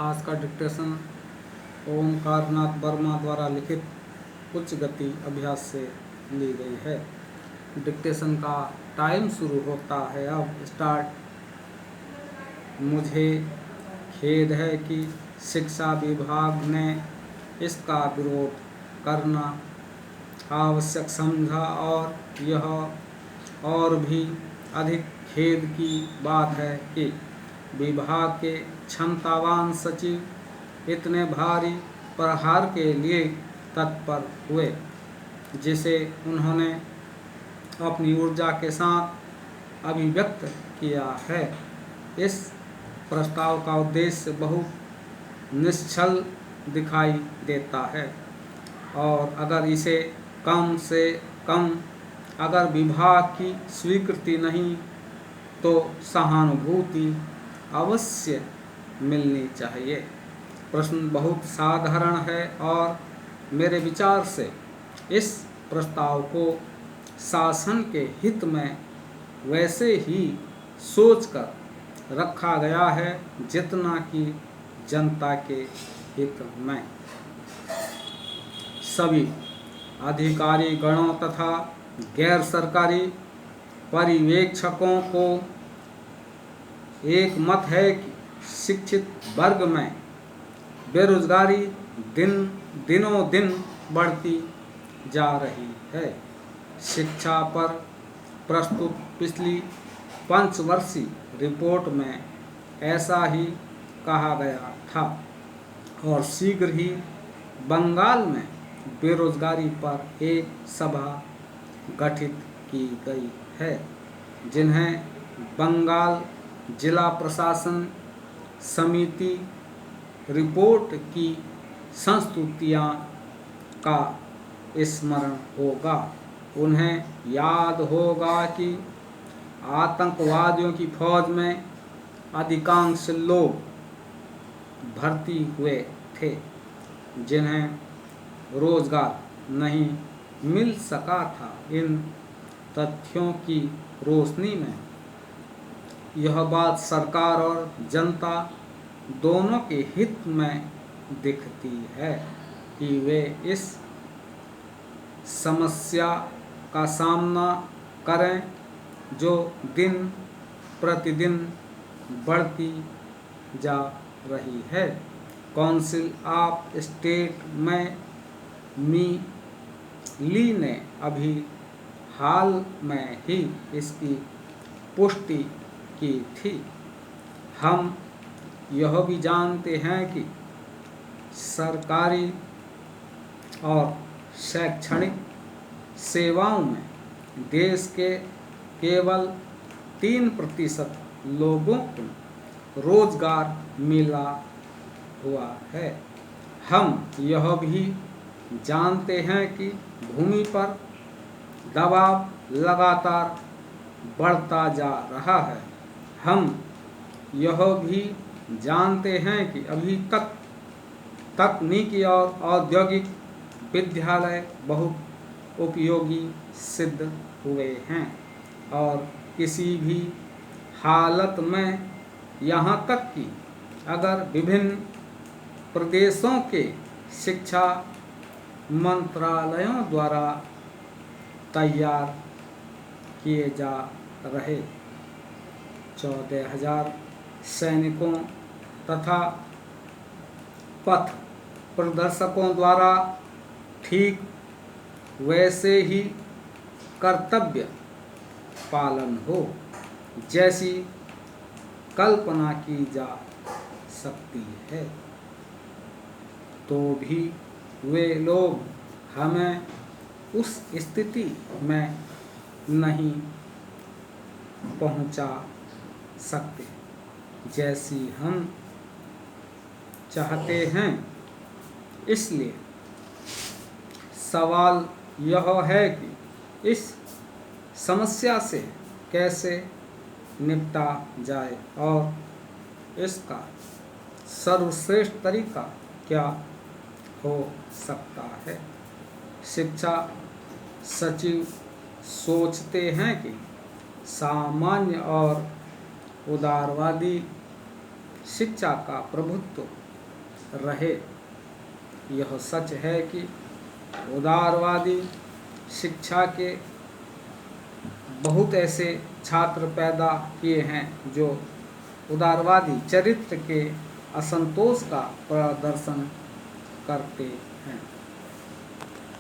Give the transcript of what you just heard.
आज का डिक्टेशन ओमकारनाथ वर्मा द्वारा लिखित उच्च गति अभ्यास से ली गई है। डिक्टेशन का टाइम शुरू होता है। अब स्टार्ट। मुझे खेद है कि शिक्षा विभाग ने इसका विरोध करना आवश्यक समझा और यह और भी अधिक खेद की बात है कि विभाग के क्षमतावान सचिव इतने भारी प्रहार के लिए तत्पर हुए जिसे उन्होंने अपनी ऊर्जा के साथ अभिव्यक्त किया है। इस प्रस्ताव का उद्देश्य बहुत निश्चल दिखाई देता है और अगर इसे कम से कम अगर विभाग की स्वीकृति नहीं तो सहानुभूति अवश्य मिलनी चाहिए। प्रश्न बहुत साधारण है और मेरे विचार से इस प्रस्ताव को शासन के हित में वैसे ही सोचकर रखा गया है जितना कि जनता के हित में। सभी अधिकारी गणों तथा गैर सरकारी पर्यवेक्षकों को एक मत है कि शिक्षित वर्ग में बेरोजगारी दिनों दिन बढ़ती जा रही है। शिक्षा पर प्रस्तुत पिछली पंचवर्षीय रिपोर्ट में ऐसा ही कहा गया था और शीघ्र ही बंगाल में बेरोजगारी पर एक सभा गठित की गई है जिन्हें बंगाल जिला प्रशासन समिति रिपोर्ट की संस्तुतियां का स्मरण होगा। उन्हें याद होगा कि आतंकवादियों की फौज में अधिकांश लोग भर्ती हुए थे जिन्हें रोजगार नहीं मिल सका था। इन तथ्यों की रोशनी में यह बात सरकार और जनता दोनों के हित में दिखती है कि वे इस समस्या का सामना करें जो दिन प्रतिदिन बढ़ती जा रही है। काउंसिल ऑफ स्टेट में ली ने अभी हाल में ही इसकी पुष्टि की थी। हम यह भी जानते हैं कि सरकारी और शैक्षणिक सेवाओं में देश के केवल 3% लोगों को रोजगार मिला हुआ है। हम यह भी जानते हैं कि भूमि पर दबाव लगातार बढ़ता जा रहा है। हम यह भी जानते हैं कि अभी तक तकनीकी और औद्योगिक विद्यालय बहुत उपयोगी सिद्ध हुए हैं और किसी भी हालत में यहाँ तक कि अगर विभिन्न प्रदेशों के शिक्षा मंत्रालयों द्वारा तैयार किए जा रहे 14,000 सैनिकों तथा पथ प्रदर्शकों द्वारा ठीक वैसे ही कर्तव्य पालन हो जैसी कल्पना की जा सकती है तो भी वे लोग हमें उस स्थिति में नहीं पहुंचा सकते जैसी हम चाहते हैं। इसलिए सवाल यह है कि इस समस्या से कैसे निपटा जाए और इसका सर्वश्रेष्ठ तरीका क्या हो सकता है। शिक्षा सचिव सोचते हैं कि सामान्य और उदारवादी शिक्षा का प्रभुत्व रहे। यह सच है कि उदारवादी शिक्षा के बहुत ऐसे छात्र पैदा किए हैं जो उदारवादी चरित्र के असंतोष का प्रदर्शन करते हैं।